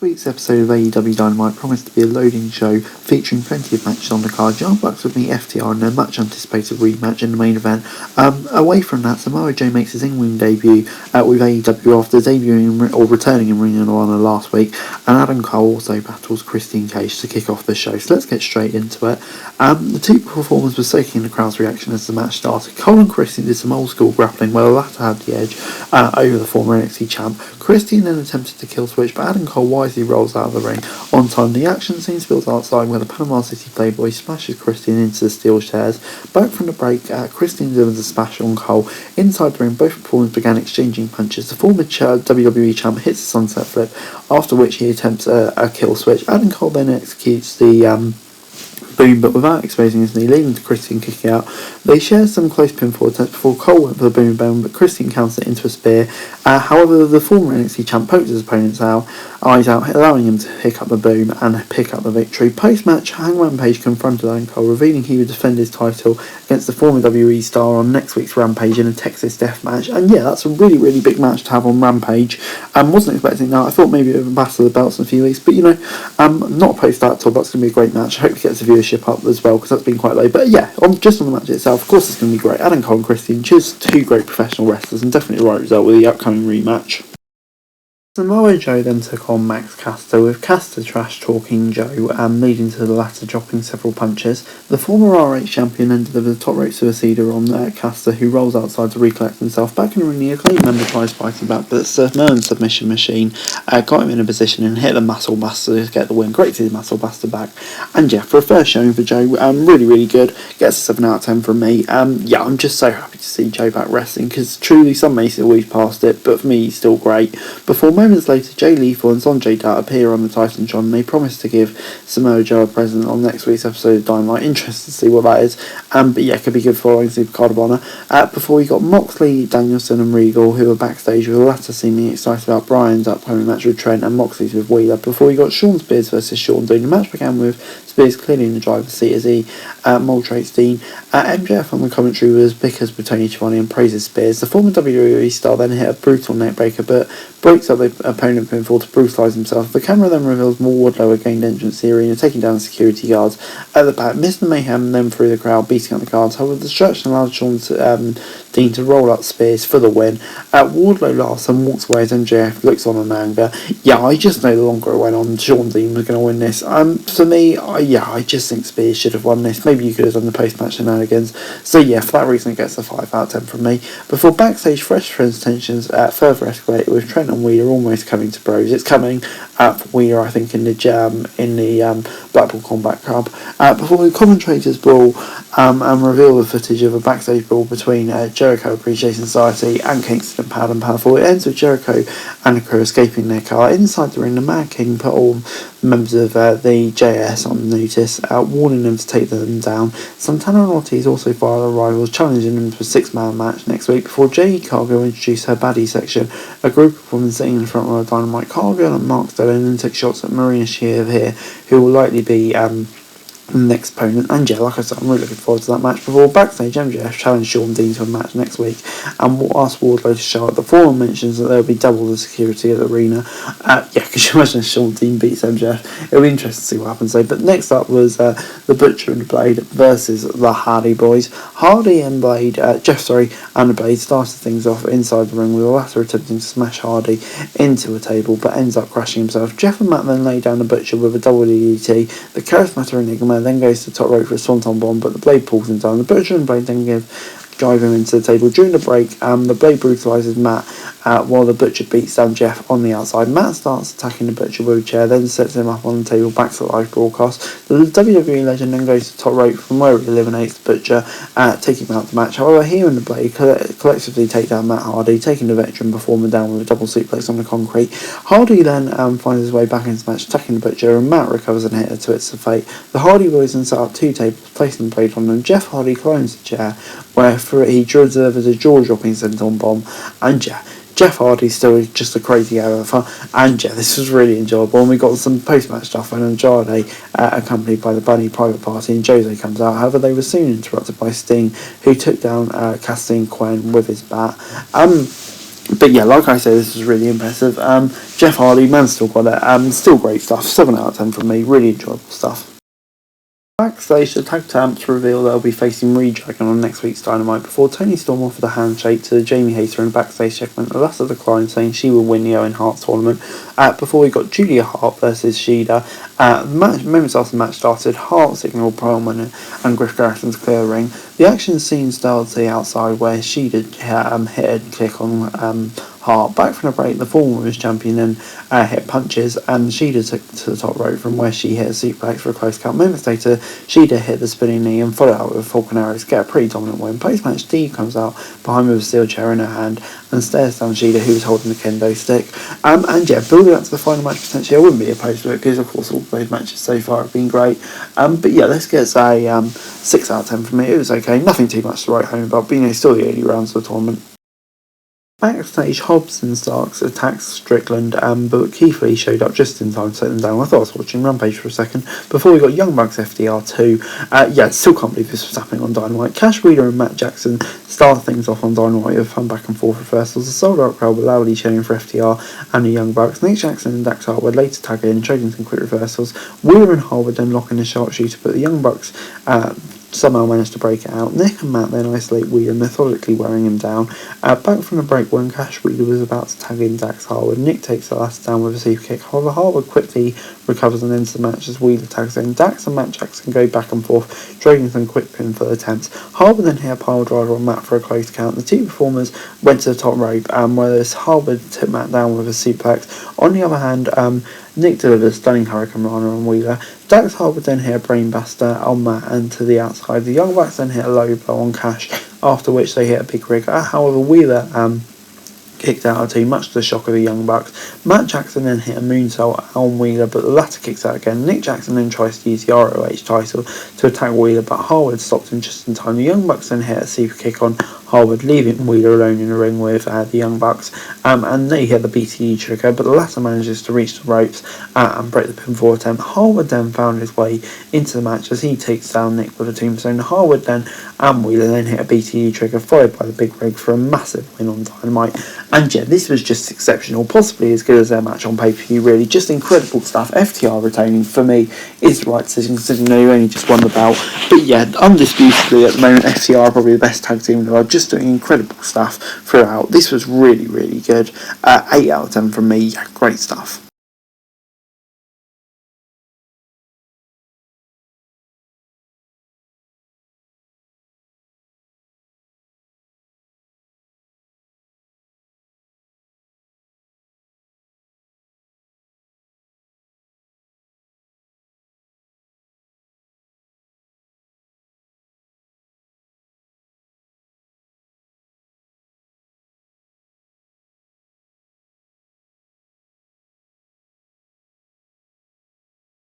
This week's episode of AEW Dynamite promised to be a loading show featuring plenty of matches on the card. Young Bucks would meet FTR in a much anticipated rematch in the main event. Away from that, Samoa Joe makes his in-ring debut with AEW after debuting or returning in Ring of Honor last week, and Adam Cole also battles Christian Cage to kick off the show. So let's get straight into it. The two performers were soaking in the crowd's reaction as the match started. Cole and Christian did some old school grappling where the latter had the edge over the former NXT champ. Christian then attempted to kill switch, but Adam Cole wisely rolls out of the ring on time. The action scene spills outside where the Panama City Playboy splashes Christian into the steel chairs. Back from the break, Christian delivers a splash on Cole. Inside the ring, both performers began exchanging punches. The former WWE champ hits a sunset flip, after which he attempts a kill switch. Adam Cole then executes the boom, but without exposing his knee, leading to Christian kicking out. They share some close pinfall attempts before Cole went for the boom bone, but Christian counters it into a spear. However, the former NXT champ pokes his opponent's eyes out, allowing him to pick up the boom and pick up the victory. Post-match, Hangman Page confronted Adam Cole, revealing he would defend his title against the former WWE star on next week's Rampage in a Texas Death Match. And yeah, that's a really, really big match to have on Rampage. Wasn't expecting that. I thought maybe it would battle the belts in a few weeks, but not opposed to that at all. That's going to be a great match. I hope it gets the viewership up as well, because that's been quite low. But yeah, just on the match itself, of course it's going to be great. Adam Cole and Christian, just two great professional wrestlers, and definitely the right result with the upcoming rematch. Samoa Joe then took on Max Caster, with Caster trash-talking Joe, leading to the latter dropping several punches. The former RH champion then delivers a top-rope suicida on Caster, who rolls outside to recollect himself. Back in the ring, the Acclaimed member tries fighting back, but the Samoan submission machine got him in a position and hit the Muscle Buster to get the win. Great to see the Muscle Buster back. And yeah, for a first showing for Joe, really, really good. Gets a 7 out of 10 from me. I'm just so happy to see Joe back wrestling, because truly some may still weave past it, but for me, he's still great. Before moments later, Jay Lethal and Sonjay Dutt appear on the Titan John, and they promise to give Samoa Joe a present on next week's episode of Dynamite. Interested to see what that is. But yeah, could be good following Supercard of Honor. Before we got Moxley, Danielson and Regal, who were backstage, with the latter seeming excited about Bryan's upcoming match with Trent and Moxley's with Wheeler. Before we got Shawn Spears versus Shawn Dean. The match began with Spears clearly in the driver's seat as he maltreats Dean. MJF on the commentary was bickers with Tony Schiavone and praises Spears. The former WWE star then hit a brutal neckbreaker, but breaks up the opponent pinfall to brutalise himself. The camera then reveals more Wardlow had gained entrance to the arena, taking down the security guards at the back. Mr. Mayhem then through the crowd, beating up the guards. However, the distraction allowed Shawn Dean to roll up Spears for the win. Wardlow laughs and walks away as MJF looks on in anger. Yeah, I just know the longer it went on, Shawn Dean was going to win this. For me, I just think Spears should have won this. Maybe you could have done the post-match shenanigans. So yeah, for that reason it gets a 5 out of 10 from me. Before backstage, Fresh Friends tensions further escalated, with Trent and Wheeler almost coming to blows. It's coming for Wheeler, I think, in the Blackpool Combat Club. Before the commentators brawl and reveal the footage of a backstage brawl between Jericho Appreciation Society and Kingston and Proud and Powerful. It ends with Jericho and the crew escaping their car. Inside the ring, the Mad King put all members of the JS on notice, warning them to take them down. Santana and Ortiz also fire their rivals, challenging them to a 6-man match next week. Before Jade Cargill introduced her baddie section, a group of women sitting in front of Dynamite. Cargill and Mark Sterling then took shots at Marina Shafir here, who will likely be the next opponent. And yeah, like I said, I'm really looking forward to that match. Before backstage, MJF challenged Shawn Dean to a match next week and asked Wardlow to show up. The forum mentions that there will be double the security at the arena. Could you imagine if Shawn Dean beats MJF? It'll be interesting to see what happens though. But next up was the Butcher and the Blade versus the Hardy Boys. Hardy and Blade, and the Blade started things off inside the ring, with the latter attempting to smash Hardy into a table, but ends up crashing himself. Jeff and Matt then lay down the Butcher with a double DDT. The charismatic Enigma then goes to the top rope for a Swanton Bomb, but the Blade pulls him down. The Butcher and Blade then drive him into the table. During the break, the Blade brutalises Matt while the Butcher beats down Jeff on the outside. Matt starts attacking the Butcher with a chair, then sets him up on the table back to the live broadcast. The WWE legend then goes to the top rope, from where he eliminates the Butcher, taking him out of the match. However, he and the Blade collectively take down Matt Hardy, taking the veteran performer down with a double suplex on the concrete. Hardy then finds his way back into the match, attacking the Butcher, and Matt recovers and hits to its fate. The Hardy Boys then set up 2 tables, placing the Blade on them. Jeff Hardy climbs the chair, where he delivers a jaw-dropping senton bomb, and Jeff Hardy's still just a crazy fun, and yeah, this was really enjoyable. And we got some post-match stuff when Andrade, accompanied by the Bunny Private Party, and Jose comes out. However, they were soon interrupted by Sting, who took down Casting Quen with his bat. But yeah, like I said, this was really impressive. Jeff Hardy, man, still got it. Still great stuff. 7 out of 10 from me. Really enjoyable stuff. Backstage, the tag champs reveal they'll be facing Redragon on next week's Dynamite before Tony Storm offered a handshake to Jamie Hayter in a backstage segment. The latter declined, saying she will win the Owen Hart tournament. Before we got Julia Hart versus Shida. Moments after the match started, Hart signalled Perlman and Griff Garrison's clear ring. The action scene started to the outside where Shida hit a kick on Hart. Back from the break, the former women's champion then hit punches, and Shida took to the top rope from where she hit a suplex for a close count. Moments later, Shida hit the spinning knee and followed out with a Falcon Arrow to get a pretty dominant win. Post-match, Dee comes out behind with a steel chair in her hand and stares down Shida, who was holding the kendo stick. And yeah, building up to the final match potentially, I wouldn't be opposed to it because, of course, all those matches so far have been great. But yeah, let's get a 6 out of 10 from me. It was okay, nothing too much to write home about, but still the early rounds of the tournament. Backstage, Hobbs and Starks attacked Strickland, but Keith Lee showed up just in time to set them down. I thought I was watching Rampage for a second. Before we got Young Bucks FDR 2. Still can't believe this was happening on Dynamite. Cash Wheeler and Matt Jackson started things off on Dynamite with fun back and forth reversals. The sold out crowd were loudly cheering for FDR and the Young Bucks. Nick Jackson and Dax Hart would later tag in, trading some quick reversals. Wheeler and Hart would then lock in the sharpshooter, but the Young Bucks somehow managed to break it out. Nick and Matt then isolate Wheeler, methodically wearing him down. Back from the break, when Cash Wheeler was about to tag in Dax Harwood, Nick takes the last down with a super kick. However, Harwood quickly recovers and ends the match as Wheeler tags in. Dax and Matt Jackson go back and forth, trading some quick pinfall attempts. Harwood then hit a pile driver on Matt for a close count. The two performers went to the top rope, whereas Harwood took Matt down with a suplex. On the other hand, Nick delivered a stunning Hurricane Rana on Wheeler. Dax Harwood then hit a brainbuster on Matt and to the outside. The Young Bucks then hit a low blow on Cash, after which they hit a big rig. However, Wheeler kicked out of two, much to the shock of the Young Bucks. Matt Jackson then hit a moonsault on Wheeler, but the latter kicks out again. Nick Jackson then tries to use the ROH title to attack Wheeler, but Harwood stopped him just in time. The Young Bucks then hit a super kick on Harwood, leaving Wheeler alone in the ring with the Young Bucks, and they hit the BTE trigger, but the latter manages to reach the ropes and break the pinfall attempt. Harwood then found his way into the match as he takes down Nick with a tombstone. Harwood then and Wheeler then hit a BTE trigger, followed by the big rig for a massive win on Dynamite. And yeah, this was just exceptional, possibly as good as their match on pay-per-view, really. Just incredible stuff. FTR retaining, for me, is the right decision, considering they only just won the belt. But yeah, undisputedly at the moment, FTR are probably the best tag team in the world, just doing incredible stuff throughout. This was really, really good. 8 out of 10 from me. Yeah, great stuff.